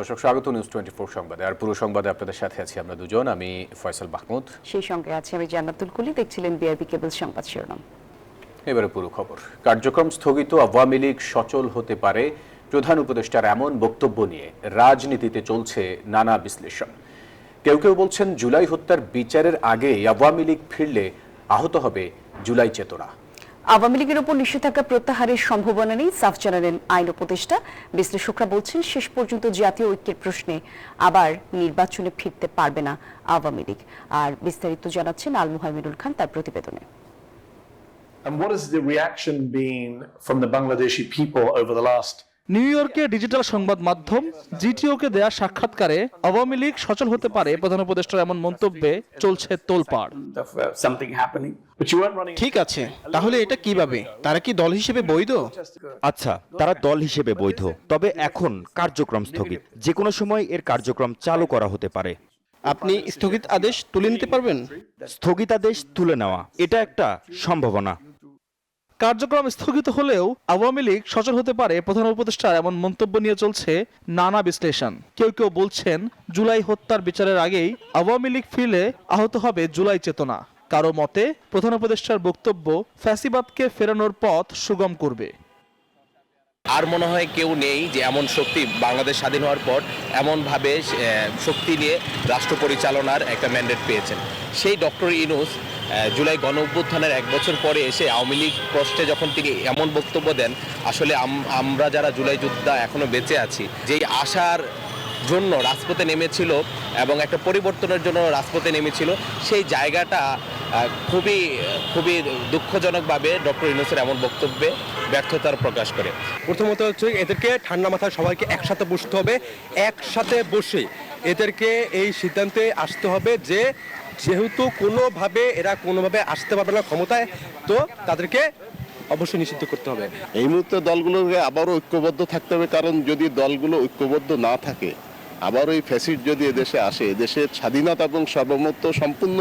দর্শক স্বাগত নিউজ 24 সংবাদে। আর পুরো সংবাদে আপনাদের সাথে আছি আমরা দুজন, আমি ফয়সাল মাহমুদ, সেই সঙ্গে আছি আমি জান্নাতুল কুলি। দেখছিলেন বিআরবি কেবল সংবাদ শিরোনাম। এবারে পুরো খবর। কার্যক্রম স্থগিত, আওয়ামী লীগ সচল হতে পারে, প্রধান উপদেষ্টার এমন বক্তব্য নিয়ে রাজনীতিতে চলছে নানা বিশ্লেষণ। কেউ কেউ বলছেন জুলাই হত্যার বিচারের আগে আওয়ামী লীগ ফিরলে আহত হবে জুলাই চেতনা। আওয়ামী লীগের উপর নিষেধাজ্ঞা প্রত্যাহারের সম্ভাবনা নেই, সাফ জানালেন আইন উপদেষ্টা। বিশ্লেষকরা বলছেন শেষ পর্যন্ত জাতীয় ঐক্যের প্রশ্নে আবার নির্বাচনে ফিরতে পারবে না আওয়ামী লীগ। আর বিস্তারিত জানাচ্ছেন আল মুহাইমিনুল খান তার প্রতিবেদনে। And what has the reaction been from the Bangladeshi people over the last? New ইয়র্কে ডিজিটাল সংবাদ মাধ্যম জিটিওকে দেয়া সাক্ষাৎকারে আওয়ামী লীগ সচল হতে পারে প্রধান উপদেষ্টার এমন মন্তব্যে চলছে তোলপাড়। ঠিক আছে, তাহলে এটা কিভাবে? তারা কি দল হিসেবে বৈধ? আচ্ছা, তারা দল হিসেবে বৈধ, তবে এখন কার্যক্রম স্থগিত। যে কোনো সময় এর কার্যক্রম চালু করা হতে পারে। আপনি স্থগিত আদেশ তুলে নিতে পারবেন? স্থগিতাদেশ তুলে নেওয়া এটা একটা সম্ভাবনা। কার্যক্রম স্থগিত হলেও আওয়ামী লীগ সচল হতে পারে প্রধান উপদেষ্টার এমন মন্তব্য নিয়ে চলছে নানা বিশ্লেষণ। কেউ কেউ বলছেন জুলাই হত্যার বিচারের আগেই আওয়ামী লীগ ফিরলে আহত হবে জুলাই চেতনা। কারো মতে প্রধান উপদেষ্টার বক্তব্য ফ্যাসিবাদকে ফেরানোর পথ সুগম করবে। আর মনে হয় কেউ নেই যে এমন শক্তি বাংলাদেশ স্বাধীন হওয়ার পর এমনভাবে শক্তি নিয়ে রাষ্ট্র পরিচালনার একটা ম্যান্ডেট পেয়েছেন। সেই ডক্টর ইউনূস জুলাই গণ অভ্যুত্থানের 1 বছর পরে এসে আওয়ামী লীগ প্রশ্নে যখন তিনি এমন বক্তব্য দেন, আসলে আমরা যারা জুলাই যোদ্ধা এখনো বেঁচে আছি, যেই আশার জন্য রাজপথে নেমেছিল এবং একটা পরিবর্তনের জন্য রাজপথে নেমেছিল, সেই জায়গাটা খুবই খুবই দুঃখজনকভাবে ডক্টর ইউনূসের এমন বক্তব্যে ব্যর্থতার প্রকাশ করে। প্রথমত হচ্ছে এদেরকে ঠান্ডা মাথায় সবাইকে একসাথে বসতে হবে। একসাথে বসে এদেরকে এই সিদ্ধান্তে আসতে হবে যে যেহেতু এরা কোনোভাবে আসতে পারবে না ক্ষমতায়, তো তাদেরকে অবশ্যই নিষিদ্ধ করতে হবে। এই মুহূর্তে দলগুলোকে আবারও ঐক্যবদ্ধ থাকতে হবে, কারণ যদি দলগুলো ঐক্যবদ্ধ না থাকে, আবার ওই ফ্যাসিস্ট যদি এদেশে আসে, দেশের স্বাধীনতা এবং সার্বভৌমত্ব সম্পূর্ণ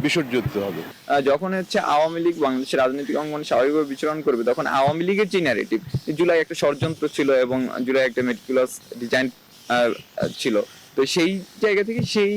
বিসর্জিত হবে। যখন হচ্ছে আওয়ামী লীগ বাংলাদেশের রাজনৈতিক অঙ্গনে স্বাভাবিকভাবে বিচরণ করবে, তখন আওয়ামী লীগের যে ন্যারেটিভ জুলাই একটা ষড়যন্ত্র ছিল এবং জুলাই একটা মেটিকুলাস ডিজাইন ছিল, তো সেই জায়গা থেকে সেই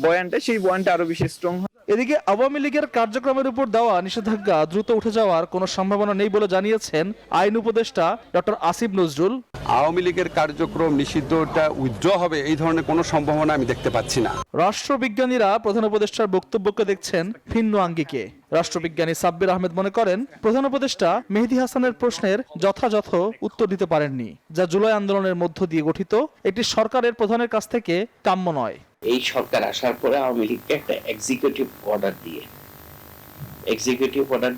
বয়ানটা আরো বেশি স্ট্রং হয়। এদিকে আওয়ামী লীগের কার্যক্রমের উপর দেওয়া নিষেধাজ্ঞা দ্রুত উঠে যাওয়ার কোনো সম্ভাবনা নেই বলে জানিয়েছেন আইন উপদেষ্টা ডক্টর আসিফ নজরুল। আওয়ামী লীগের কার্যক্রম নিষিদ্ধটা উইথড্র হবে এই ধরনের কোনো সম্ভাবনা আমি দেখতে পাচ্ছি না। রাষ্ট্রবিজ্ঞানীরা প্রধান উপদেষ্টার বক্তব্যকে দেখছেন ভিন্ন আঙ্গিকে। রাষ্ট্রবিজ্ঞানী সাব্বির আহমেদ মনে করেন প্রধান উপদেষ্টা মেহেদী হাসানের প্রশ্নের যথাযথ উত্তর দিতে পারেননি, যা জুলাই আন্দোলনের মধ্য দিয়ে গঠিত একটি সরকারের প্রধানের কাছ থেকে কাম্য নয়। এই সরকার আসার পরে আওয়ামী লীগকে একটা এক্সিকিউটিভ অর্ডার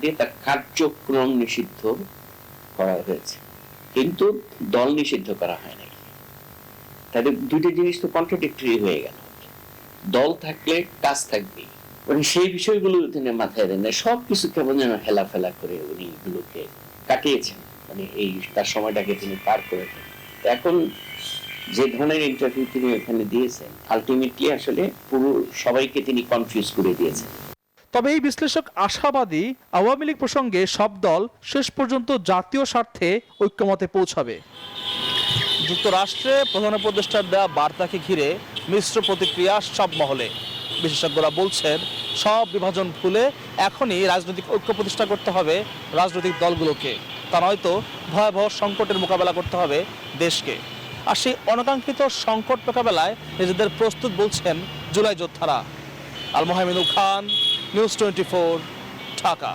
দিয়ে তার কার্যক্রম নিষিদ্ধ করা হয়েছে, কিন্তু দল নিষিদ্ধ করা হয় নাই। তাদের দুটো জিনিস তো কন্ট্রাডিক্টরি হয়ে গেল। দল থাকলে কাজ থাকবে, মানে সেই বিষয়গুলো তিনি মাথায় দেন না। সবকিছু কেমন যেন হেলাফেলা করে উনি এগুলোকে কাটিয়েছেন, মানে এই তার সময়টাকে তিনি পার করেছেন। এখন যে ধরনের ইন্টারভিউ তিনি এখানে দিয়েছেন, আলটিমেটলি আসলে পুরো সবাইকে তিনি কনফিউজ করে দিয়েছেন। তবে এই বিশ্লেষক আশাবাদী আওয়ামী লীগ প্রসঙ্গে সব দল শেষ পর্যন্ত জাতীয় স্বার্থে ঐক্যমতে পৌঁছাবে। যুক্তরাষ্ট্রে প্রধান উপদেষ্টার দেওয়া বার্তাকে ঘিরে মিশ্র প্রতিক্রিয়া সব মহলে। বিশেষজ্ঞরা বলছেন সব বিভাজন ভুলে এখনই রাজনৈতিক ঐক্য প্রতিষ্ঠা করতে হবে রাজনৈতিক দলগুলোকে, তা নয়তো ভয়াবহ সংকটের মোকাবেলা করতে হবে দেশকে। আর সেই অনাকাঙ্ক্ষিত সংকট মোকাবেলায় নিজেদের প্রস্তুত বলছেন জুলাই যোদ্ধারা। আল মুহাইমিনুল খান, নিউজ 24, ঢাকা।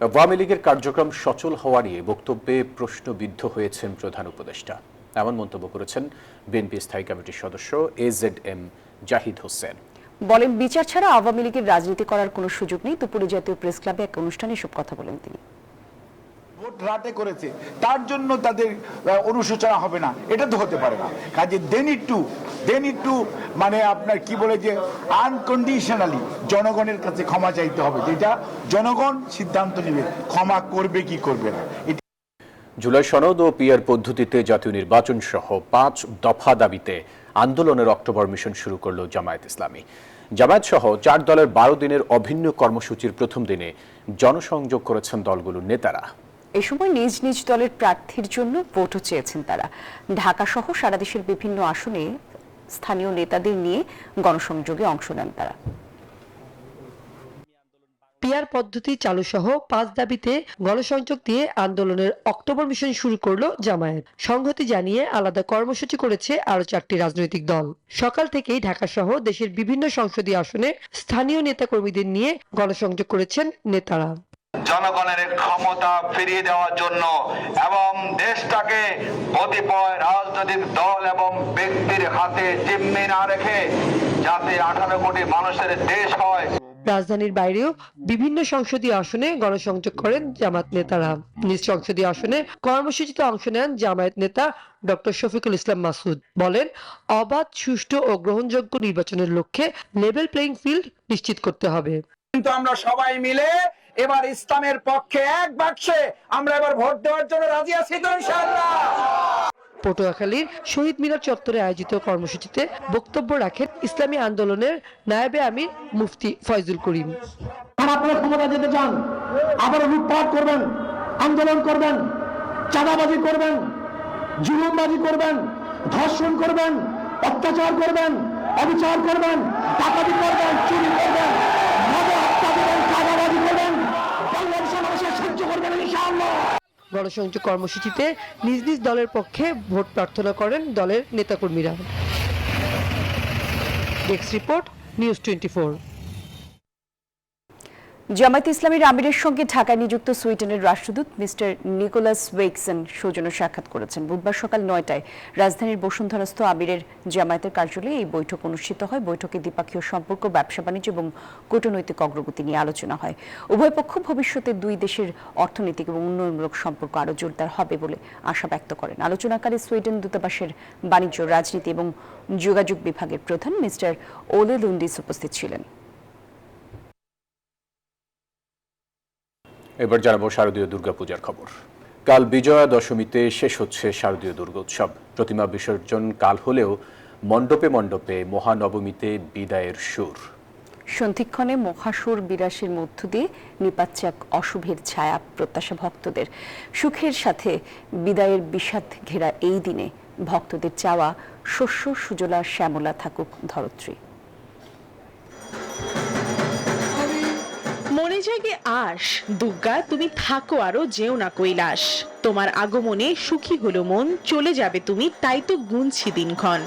আওয়ামী লীগের কার্যক্রম সচল হওয়া নিয়ে বক্তব্যে প্রশ্নবিদ্ধ হয়েছেন প্রধান উপদেষ্টা। এমন মন্তব্য করেছেন বিএনপি স্থায়ী কমিটির সদস্য AZM জাহিদ হোসেন। বলেন বিচার ছাড়া আওয়ামী লীগের রাজনীতি করার কোনো সুযোগ নেই। দুপুরে জাতীয় প্রেস ক্লাবে এক অনুষ্ঠানে এসব কথা বলেন তিনি। ভোট রাতে করেছে, তার জন্য তাদের অনুশোচনা হবে না, এটা তো হতে পারে না। কাজে দে নিড টু মানে আপনার কি বলে যে আনকন্ডিশনালি জনগণের কাছে ক্ষমা চাইতে হবে, যেটা জনগণ সিদ্ধান্ত নেবে ক্ষমা করবে কি করবে না। জুলাই সনদ ও পিআর পদ্ধতিতে জাতীয় নির্বাচন সহ 5 দফা দাবিতে আন্দোলনের অক্টোবর মিশন শুরু করল জামায়াত ইসলামী। জামায়াত সহ 4 দলের 12 দিনের অভিন্ন কর্মসূচির প্রথম দিনে জনসংযোগ করেছেন দলগুলোর নেতারা। এ সময় নিজ নিজ দলের প্রার্থীর জন্য ভোটও চেয়েছেন তারা। ঢাকা সহ সারা দেশের বিভিন্ন আসনে স্থানীয় নেতাদের নিয়ে গণসংযোগে অংশ নেন তারা। পিআর পদ্ধতি চালু সহ 5 দাবিতে গণসংযোগ দিয়ে আন্দোলনের অক্টোবর মিশন শুরু করলো জামায়াত। সংহতি জানিয়ে আলাদা কর্মসূচি করেছে আরো 4টি রাজনৈতিক দল। সকাল থেকেই ঢাকা সহ দেশের বিভিন্ন সংসদীয় আসনে স্থানীয় নেতাকর্মীদের নিয়ে গণসংযোগ করেছেন নেতারা। জনগণের ক্ষমতা ফিরিয়ে দেওয়ার জন্য এবং দেশটাকে কতিপয় রাজনৈতিক দল এবং ব্যক্তির হাতে জিম্মি না রেখে যাতে 18 কোটি মানুষের দেশ হয়। রাজধানীর বাইরেও বিভিন্ন সংসদীয় আসনে গণসংযোগ করেন জামায়াত নেতারা। নিজ সংসদীয় আসনে কর্মসূচিতে অংশ নেন জামায়াত নেতা ডক্টর শফিকুল ইসলাম মাসুদ। বলেন, অবাধ, সুষ্ঠু ও গ্রহণযোগ্য নির্বাচনের লক্ষ্যে লেভেল প্লেইং ফিল্ড নিশ্চিত করতে হবে। কিন্তু আমরা সবাই মিলে এবার ইসলামের পক্ষে এক বাক্সে আমরা এবার ভোট দেওয়ার জন্য রাজি আছি তো ইনশাআল্লাহ। পটুয়াখালীর শহীদ মিনার চত্বরে আয়োজিত কর্মসূচিতে বক্তব্য রাখেন ইসলামী আন্দোলনের নায়েবে আমির মুফতি ফয়জুল করিম। আপনারা ক্ষমতা যেতে চান, আবার লুটপাট করবেন, আন্দোলন করবেন, চাঁদাবাজি করবেন, জুলুমবাজি করবেন, ধর্ষণ করবেন, অত্যাচার করবেন, অবিচার করবেন, ডাকাতি করবেন, চুরি করবেন, হত্যা করবেন, চাঁদাবাজি করবেন, বাংলাদেশের মানুষের সহ্য করবেন ইনশাআল্লাহ। গণসংযোগ কর্মসূচিতে নিজ নিজ দলের পক্ষে ভোট প্রার্থনা করেন দলের নেতাকর্মীরা। Desk report, news 24। জামায়াতে ইসলামীর আমিরের সঙ্গে ঢাকায় নিযুক্ত সুইডেনের রাষ্ট্রদূত মিস্টার নিকোলাস ওয়েকসেন সৌজন্য সাক্ষাৎ করেছেন। বুধবার সকাল 9টায় রাজধানীর বসুন্ধরাস্থ আমিরের জামায়াতের কার্যালয়ে এই বৈঠক অনুষ্ঠিত হয়। বৈঠকে দ্বিপাক্ষীয় সম্পর্ক, ব্যবসা বাণিজ্য এবং কূটনৈতিক অগ্রগতি নিয়ে আলোচনা হয়। উভয় পক্ষ ভবিষ্যতে দুই দেশের অর্থনৈতিক এবং উন্নয়নমূলক সম্পর্ক আরও জোরদার হবে বলে আশা ব্যক্ত করেন। আলোচনাকালে সুইডেন দূতাবাসের বাণিজ্য, রাজনীতি এবং যোগাযোগ বিভাগের প্রধান মিস্টার ওলে লুন্ডিস উপস্থিত ছিলেন। এবার জানাবো শারদীয় দুর্গাপূজার খবর। কাল বিজয়া দশমীতে শেষ হচ্ছে শারদীয় দুর্গোৎসব। প্রতিমা বিসর্জন কাল হলেও মণ্ডপে মণ্ডপে মহানবমীতে বিদায়ের সুর। সন্ধিক্ষণে মহাসুর বিরাসের মধ্য দিয়ে নিপাচ্ছে এক অশুভের ছায়া প্রত্যাশা ভক্তদের। সুখের সাথে বিদায়ের বিষাদ ঘেরা এই দিনে ভক্তদের চাওয়া শস্য সুজলা শ্যামলা থাকুক ধরত্রী। মনে জাগে আশ, দুর্গা তুমি থাকো আরো যেও না কৈলাস। তোমার আগমনে সুখী হলো মন, চলে যাবে তুমি তাই তো গুনছি দিনক্ষণ।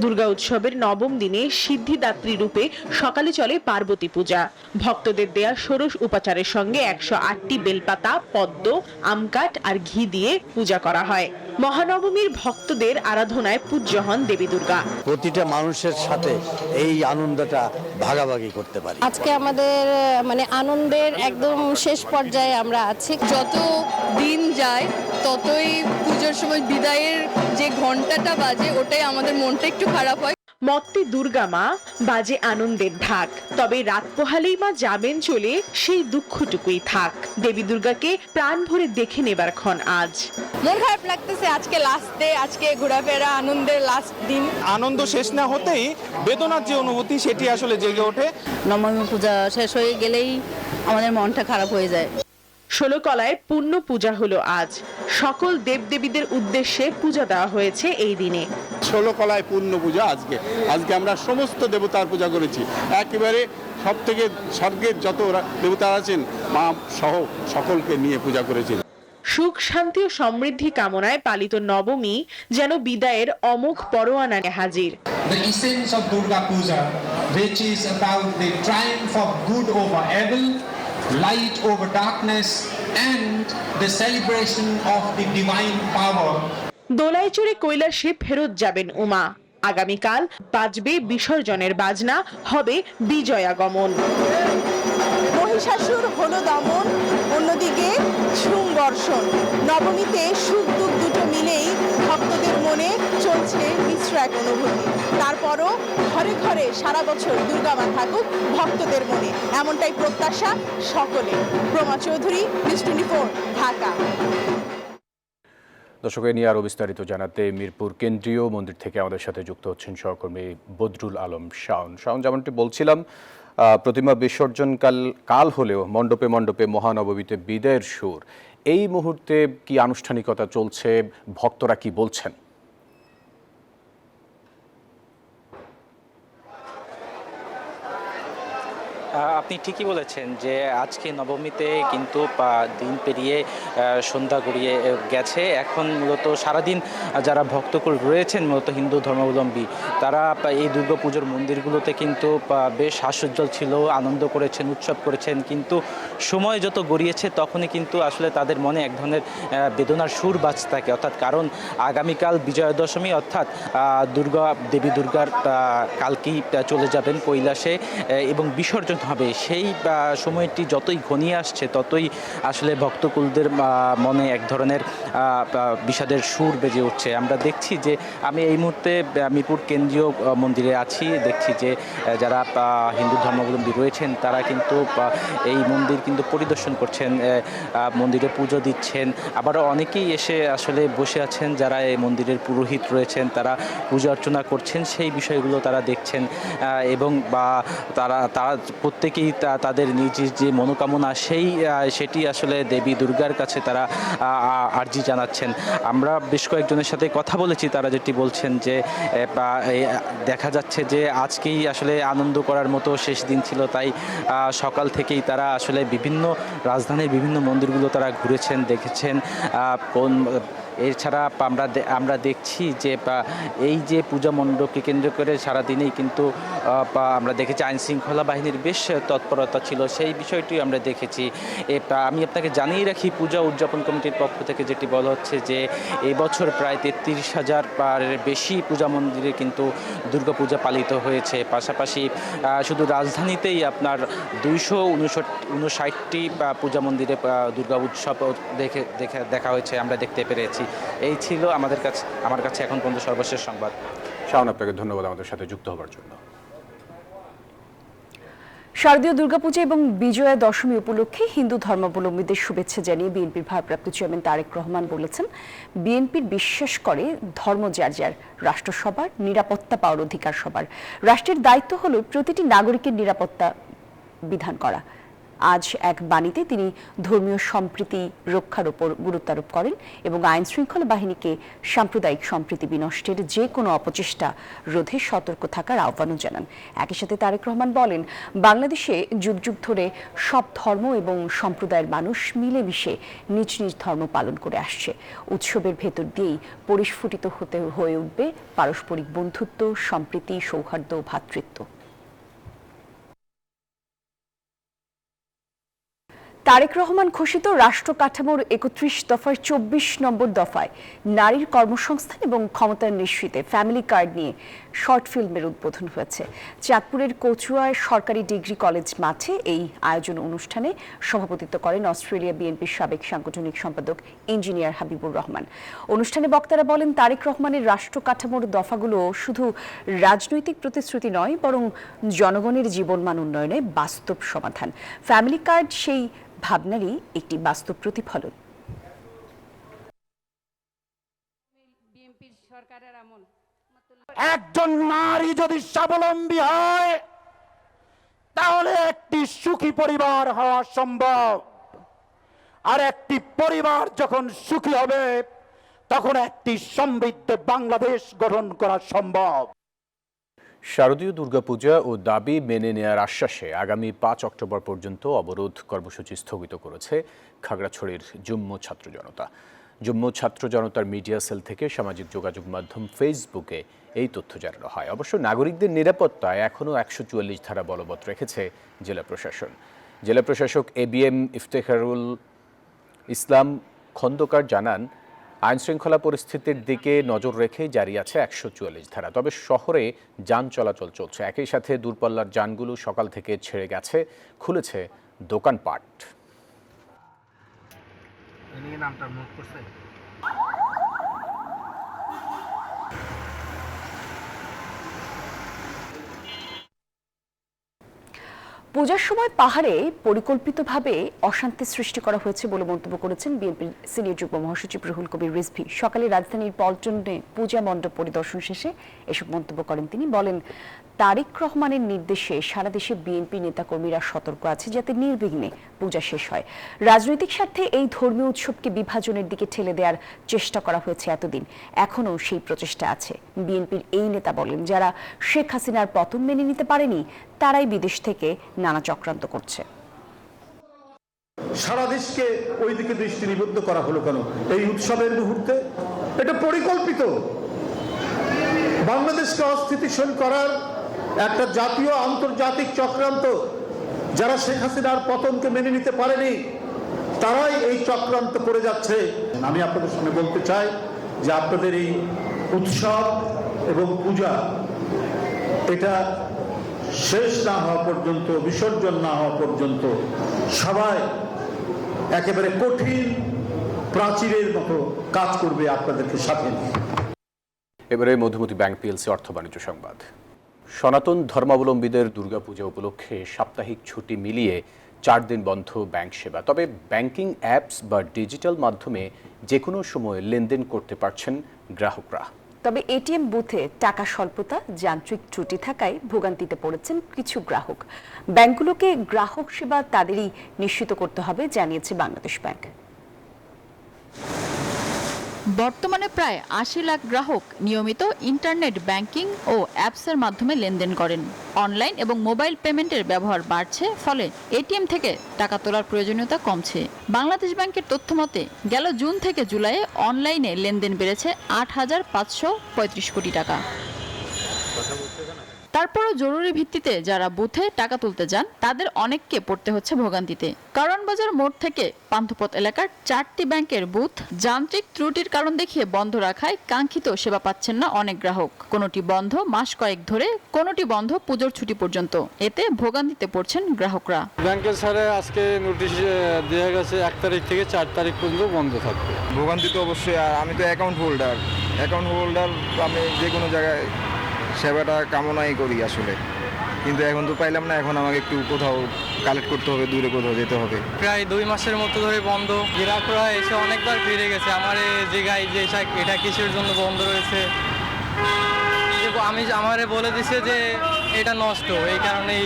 দুর্গা উৎসবের নবম দিনে সিদ্ধিদাত্রী রূপে সকালে চলে পার্বতী পূজা। ভক্তদের দেয়া ষোড়শ উপাচারের সঙ্গে 108টি বেলপাতা, পদ্ম, আমকাঠ আর ঘি দিয়ে পূজা করা হয়। মহানবমীর ভক্তদের আরাধনায় পূজ্য হন দেবী দুর্গা। প্রতিটা মানুষের সাথে এই আনন্দটা ভাগাভাগি করতে পারি। আজকে আমাদের আনন্দের একদম শেষ পর্যায়ে আমরা আছি। যত দিন যায় ততই পুজোর সময় বিদায়ের যে ঘন্টাটা বাজে ওটাই আমাদের মনটা একটু খারাপ হয়। মত্তে দুর্গা মা, বাজে আনন্দের ঢাক, তবে রাত পোহালেই মা যাবেন চলে, সেই দুঃখটুকুই থাক। দেবী দুর্গাকে প্রাণ ভরে দেখে নেবার ক্ষণ আজ। মন খারাপ লাগতেছে, আজকে লাস্ট ডে, আজকে ঘোরাফেরা আনন্দের লাস্ট দিন। আনন্দ শেষ না হতেই বেদনার যে অনুভূতি সেটি আসলে জেগে ওঠে। নবমী পূজা শেষ হয়ে গেলেই আমাদের মনটা খারাপ হয়ে যায়। ষোলকলায় পূর্ণ পূজা হলো আজ। সকল দেবদেবীদের উদ্দেশ্যে পূজা দেওয়া হয়েছে এই দিনে। ষোলকলায় পূর্ণ পূজা আজকে আমরা সমস্ত দেবতার পূজা করেছি। একেবারে সব থেকে স্বর্গের যত দেবতা আছেন মা সহ সকলকে নিয়ে পূজা করেছেন। সুখ, শান্তি ও সমৃদ্ধি কামনায় পালিত নবমী যেন বিদায়ের অমোঘ পরোয়ানা হাজির। The essence of Durga Puja, which is about the triumph of good over evil, light over darkness, and the celebration of the divine power. দোলায় চড়ে কৈলাসে ফেরত যাবেন উমা। আগামীকাল বাজবে বিসর্জনের বাজনা, হবে বিজয়াগমন। মহিষাসুর হলো দমন, অন্যদিকে ঝুম বর্ষণ। নবমীতে সুখ দুঃখ দুটো মিলেই ভক্তদের মনে চলছে মিশ্র এক অনুভূতি। তারপরও ঘরে ঘরে সারা বছর দুর্গা মা থাকুক ভক্তদের মনে, এমনটাই প্রত্যাশা সকলে। প্রমা চৌধুরী, নিউজ 24, ঢাকা। দর্শক, নিয়ে আরও বিস্তারিত জানাতে মিরপুর কেন্দ্রীয় মন্দির থেকে আমাদের সাথে যুক্ত হচ্ছেন সহকর্মী বদরুল আলম শাওন। যেমনটি বলছিলাম, প্রতিমা বিসর্জন কাল হলেও মণ্ডপে মণ্ডপে মহানবমীতে বিদায়ের সুর। এই মুহূর্তে কি আনুষ্ঠানিকতা চলছে, ভক্তরা কি বলছেন? আপনি ঠিকই বলেছেন যে আজকে নবমীতে কিন্তু দিন পেরিয়ে সন্ধ্যা গড়িয়ে গেছে। এখন মূলত সারাদিন যারা ভক্তকুল রয়েছেন মূলত হিন্দু ধর্মাবলম্বী তারা এই দুর্গাপুজোর মন্দিরগুলোতে কিন্তু বেশ হাস্যোজ্জ্বল ছিল, আনন্দ করেছেন, উৎসব করেছেন। কিন্তু সময় যত গড়িয়েছে তখনই কিন্তু আসলে তাদের মনে এক ধরনের বেদনার সুর বাজতে থাকে। অর্থাৎ কারণ আগামীকাল বিজয়া দশমী, অর্থাৎ দেবী দুর্গার কালকেই চলে যাবেন কৈলাসে এবং বিসর্জন হবে। সেই সময়টি যতই ঘনিয়ে আসছে ততই আসলে ভক্তকুলদের মনে এক ধরনের বিষাদের সুর বেজে উঠছে। আমরা দেখছি যে আমি এই মুহূর্তে মিরপুর কেন্দ্রীয় মন্দিরে আছি, দেখছি যে যারা হিন্দু ধর্মাবলম্বী রয়েছেন তারা কিন্তু এই মন্দির কিন্তু পরিদর্শন করছেন, মন্দিরে পুজো দিচ্ছেন। আবারও অনেকেই এসে আসলে বসে আছেন, যারা এই মন্দিরের পুরোহিত রয়েছেন তারা পূজা অর্চনা করছেন, সেই বিষয়গুলো তারা দেখছেন এবং তারা প্রত্যেকেই তাদের নিজ যে মনোকামনা সেটি আসলে দেবী দুর্গার কাছে তারা আর্জি জানাচ্ছেন। আমরা বেশ কয়েকজনের সাথে কথা বলেছি, তারা যেটি বলছেন যে দেখা যাচ্ছে যে আজকেই আসলে আনন্দ করার মতো শেষ দিন ছিল, তাই সকাল থেকেই তারা আসলে বিভিন্ন রাজধানীর বিভিন্ন মন্দিরগুলো তারা ঘুরেছেন, দেখেছেন। এছাড়া আমরা দেখছি যে এই যে পূজা মণ্ডপকে কেন্দ্র করে সারাদিনেই কিন্তু আমরা দেখেছি আইন শৃঙ্খলা বাহিনীর বেশ তৎপরতা ছিল, সেই বিষয়টি আমরা দেখেছি। আমি আপনাকে জানিয়ে রাখি পূজা উদযাপন কমিটির পক্ষ থেকে যেটি বলা হচ্ছে যে এবছর প্রায় 33,000 বেশি পূজা মন্দিরে কিন্তু দুর্গাপূজা পালিত হয়েছে। পাশাপাশি শুধু রাজধানীতেই আপনার 259টি পূজা মন্দিরে দুর্গা উৎসব দেখা হয়েছে, আমরা দেখতে পেরেছি। এই ছিল আমার কাছে এখন পর্যন্ত সর্বশেষ সংবাদ। শাওন, আপনাকে ধন্যবাদ আমাদের সাথে যুক্ত হওয়ার জন্য। শারদীয় দুর্গাপূজা এবং বিজয়া দশমী উপলক্ষে হিন্দু ধর্মাবলম্বীদের শুভেচ্ছা জানিয়ে বিএনপির ভারপ্রাপ্ত চেয়ারম্যান তারেক রহমান বলেছেন, বিএনপির বিশ্বাস করে ধর্ম যার যার, রাষ্ট্র সবার, নিরাপত্তা পাওয়ার অধিকার সবার। রাষ্ট্রের দায়িত্ব হলো প্রতিটি নাগরিকের নিরাপত্তা বিধান করা। আজ এক বাণীতে তিনি ধর্মীয় সম্প্রীতি রক্ষার উপর গুরুত্ব আরোপ করেন এবং আইন শৃঙ্খলা বাহিনীকে সাম্প্রদায়িক সম্প্রীতি বিনষ্টের যে কোনো অপচেষ্টা রোধে সতর্ক থাকার আহ্বানও জানান। একই সাথে তারেক রহমান বলেন, বাংলাদেশে যুগ যুগ ধরে সব ধর্ম এবং সম্প্রদায়ের মানুষ মিলেমিশে নিজ নিজ ধর্ম পালন করে আসছে। উৎসবের ভেতর দিয়েই পরিস্ফুটিত হয়ে উঠবে পারস্পরিক বন্ধুত্ব, সম্প্রীতি, সৌহার্দ্য, ভ্রাতৃত্ব। তারেক রহমান ঘোষিত রাষ্ট্র কাঠামোর 31 দফার 24 নম্বর দফায় নারীর কর্মসংস্থান এবং ক্ষমতার নিশ্চিতে ফ্যামিলি কার্ড নিয়ে শর্ট ফিল্মের উদ্বোধন হয়েছে। চাঁদপুরের কচুয়ায় সরকারি ডিগ্রি কলেজ মাঠে এই আয়োজন অনুষ্ঠানে সভাপতিত্ব করেন অস্ট্রেলিয়া বিএনপির সাবেক সাংগঠনিক সম্পাদক ইঞ্জিনিয়ার হাবিবুর রহমান। অনুষ্ঠানে বক্তারা বলেন, তারেক রহমানের রাষ্ট্র কাঠামোর দফাগুলো শুধু রাজনৈতিক প্রতিশ্রুতি নয়, বরং জনগণের জীবনমান উন্নয়নে বাস্তব সমাধান। ফ্যামিলি কার্ড সেই ভাবনারই একটি বাস্তব প্রতিফলন। একজন নারী যদি স্বাবলম্বী হয় তাহলে একটি সুখী পরিবার হওয়া সম্ভব, আর একটি পরিবার যখন সুখী হবে তখন একটি সমৃদ্ধ বাংলাদেশ গঠন করা সম্ভব। শারদীয় দুর্গাপূজা ও দাবি মেনে নেয়ার আশ্বাসে আগামী 5 অক্টোবর পর্যন্ত অবরোধ কর্মসূচি স্থগিত করেছে খাগড়াছড়ির যুগ্ম ছাত্র জনতা। যুগ্ম ছাত্র জনতার মিডিয়া সেল থেকে সামাজিক যোগাযোগ মাধ্যম ফেসবুকে এই তথ্য জানানো হয়। অবশ্য নাগরিকদের নিরাপত্তায় এখনও 144 ধারা বলবৎ রেখেছে জেলা প্রশাসন। জেলা প্রশাসক ABM ইফতেখারুল ইসলাম খন্দকার জানান, আইন শৃঙ্খলা পরিস্থিতির দিকে নজর রেখে জারি আছে 144 ধারা। তবে শহরে যান চলাচল চলছে। একই সাথে দূরপাল্লার যানগুলো সকাল থেকে ছেড়ে গেছে, খুলেছে দোকানপাট। পূজার সময় পাহাড়ে পরিকল্পিতভাবে অশান্তি সৃষ্টি করা হয়েছে বলে মন্তব্য করেছেন বিএনপির সিনিয়র যুগ্ম মহাসচিব রুহুল কবির রিজভী। সকালে রাজধানীর পল্টনে পূজা মণ্ডপ পরিদর্শন শেষে এসব মন্তব্য করেন তিনি। বলেন, তারেক রহমানের নির্দেশে সারা দেশে বিএনপি নেতাকর্মীরা সতর্ক আছে যাতে নির্বিঘ্নে পূজা শেষ হয়। রাজনৈতিক স্বার্থে এই ধর্মীয় উৎসবকে বিভাজনের দিকে ঠেলে দেওয়ার চেষ্টা করা হয়েছে এতদিন, এখনও সেই প্রচেষ্টা আছে। বিএনপির এই নেতা বলেন, যারা শেখ হাসিনার পতন মেনে নিতে পারেনি তারাই বিদেশ থেকে নানা চক্রান্ত করছে। সারা দেশকে ওই দিকে দৃষ্টি নিবদ্ধ করা হলো কেন এই উৎসবের মুহূর্তে? এটা পরিকল্পিত। বাংলাদেশকে অস্থিতিশীল করার একটা জাতীয় আন্তর্জাতিক চক্রান্ত। যারা শেখ হাসিনার পতনকে মেনে নিতে পারেনি তারাই এই চক্রান্ত করে যাচ্ছে। আমি আপনাদের সামনে বলতে চাই যে আপনাদের এই উৎসব এবং পূজা এটা শেষ না হওয়া পর্যন্ত, বিসর্জন না হওয়া পর্যন্ত সবাই একেবারে কঠিন প্রাচীরের মতো কাজ করবে আপনাদেরকে সাথে নিয়ে। এবারে মধুমতি ব্যাংক পিএলসি অর্থ বাণিজ্য সংবাদ। সনাতন ধর্মাবলম্বীদের দুর্গাপূজা উপলক্ষে সাপ্তাহিক ছুটি মিলিয়ে 4 দিন বন্ধ ব্যাংক সেবা। তবে ব্যাংকিং অ্যাপস বা ডিজিটাল মাধ্যমে যে কোনো সময় লেনদেন করতে পারছেন গ্রাহকরা। তবে এটিএম বুথে টাকা স্বল্পতা, যান্ত্রিক ত্রুটি থাকায় ভোগান্তিতে পড়েছেন কিছু গ্রাহক। ব্যাংকগুলোকে গ্রাহক সেবা তাদেরই নিশ্চিত করতে হবে, জানিয়েছে বাংলাদেশ ব্যাংক। বর্তমানে প্রায় 80 লাখ গ্রাহক নিয়মিত ইন্টারনেট ব্যাংকিং ও অ্যাপসের মাধ্যমে লেনদেন করেন। অনলাইন এবং মোবাইল পেমেন্টের ব্যবহার বাড়ছে, ফলে এটিএম থেকে টাকা তোলার প্রয়োজনীয়তা কমছে। বাংলাদেশ ব্যাংকের তথ্য মতে গেল জুন থেকে জুলাইয়ে অনলাইনে লেনদেন বেড়েছে 8,535 কোটি টাকা। তারপরও জরুরি ভিত্তিতে যারা বুথে টাকা তুলতে যান তাদের অনেককে পড়তে হচ্ছে ভোগান্তিতে। কারণ বাজার মোড় থেকে পান্থপথ এলাকার 4টি ব্যাংকের বুথ যান্ত্রিক ত্রুটির কারণ দেখিয়ে বন্ধ রাখায় কাঙ্ক্ষিত সেবা পাচ্ছেন না অনেক গ্রাহক। কোনোটি বন্ধ মাস কয়েক ধরে, কোনোটি বন্ধ পুজোর ছুটি পর্যন্ত। এতে ভোগান্তিতে পড়ছেন গ্রাহকরা। ব্যাংকের স্যারে আজকে নোটিশ দেওয়া গেছে 1 তারিখ থেকে 4 তারিখ পর্যন্ত বন্ধ থাকবে। ভোগান্তি তো অবশ্যই। আর আমি তো অ্যাকাউন্ট হোল্ডার, আমি যে কোনো জায়গায় সেবাটা কামনাই করি আসলে, কিন্তু এখন তো পাইলাম না। এখন আমাকে একটু কোথাও কালেক্ট করতে হবে, দূরে কোথাও যেতে হবে। প্রায় 2 মাসের মতো ধরে বন্ধ। গ্রাহকরা এসে অনেকবার ফিরে গেছে আমার এই জায়গায় যে এটা কিসের জন্য বন্ধ রয়েছে। আমারে বলে দিছে যে এটা নষ্ট, এই কারণেই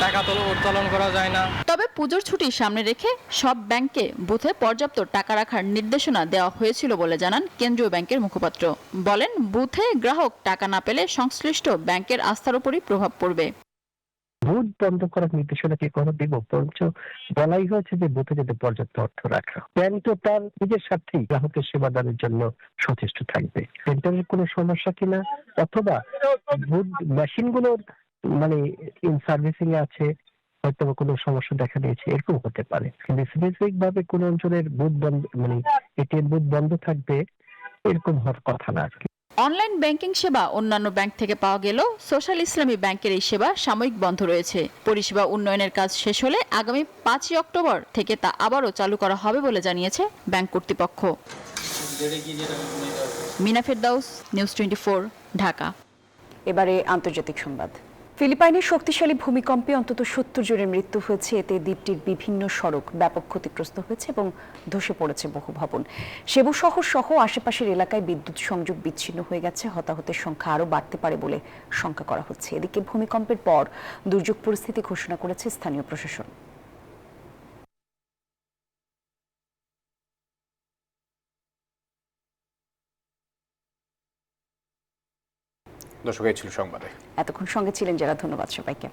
টাকা উত্তোলন করা যায় না। তবে পুজোর ছুটি সামনে রেখে সব ব্যাংকে বুথে পর্যাপ্ত টাকা রাখার নির্দেশনা দেওয়া হয়েছিল বলে জানান কেন্দ্রীয় ব্যাংকের মুখপাত্র। বলেন, বুথে গ্রাহক টাকা না পেলে সংশ্লিষ্ট ব্যাংকের আস্থার উপরই প্রভাব পড়বে। বুথ বন্ধ করার নির্দেশনা কি কোনো দিব? বরঞ্চ বলাই হয়েছে যে বুথে যাতে পর্যাপ্ত অর্থ রাখা। ব্যাংক তো তার নিজের স্বার্থেই গ্রাহকের সেবা দানের জন্য সচেষ্ট থাকবে। সেন্টারের কোনো সমস্যা কিনা, অথবা বুথ মেশিনগুলোর মানে ইন সার্ভিসিং এ আছে, হয়তো কোনো সমস্যা দেখা দিয়েছে, এরকম হতে পারে। কিন্তু স্পেসিফিক ভাবে কোন অঞ্চলের বুথ বন্ধ, মানে এটিএম বুথ বন্ধ থাকবে, এরকম হওয়ার কথা না। অনলাইন ব্যাংকিং সেবা অন্যান্য ব্যাংক থেকে পাওয়া গেলেও সোশ্যাল ইসলামী ব্যাংকের এই সেবা সাময়িক বন্ধ রয়েছে। পরিষেবা উন্নয়নের কাজ শেষ হলে আগামী 5 অক্টোবর থেকে তা আবারও চালু করা হবে বলে জানিয়েছে ব্যাংক কর্তৃপক্ষ। মিনা ফেরদাউস, নিউজ 24, ঢাকা। এবারে আন্তর্জাতিক সংবাদ। ফিলিপাইনের শক্তিশালী ভূমিকম্পে অন্তত 70 জনের মৃত্যু হয়েছে। এতে দ্বীপটির বিভিন্ন সড়ক ব্যাপক ক্ষতিগ্রস্ত হয়েছে এবং ধসে পড়েছে বহু ভবন। সেবু শহর সহ আশেপাশের এলাকায় বিদ্যুৎ সংযোগ বিচ্ছিন্ন হয়ে গেছে। হতাহতের সংখ্যা আরও বাড়তে পারে বলে শঙ্কা করা হচ্ছে। এদিকে ভূমিকম্পের পর দুর্যোগ পরিস্থিতি ঘোষণা করেছে স্থানীয় প্রশাসন। দর্শক, এই ছিল সংবাদে। এতক্ষণ সঙ্গে ছিলেন যারা, ধন্যবাদ সবাইকে।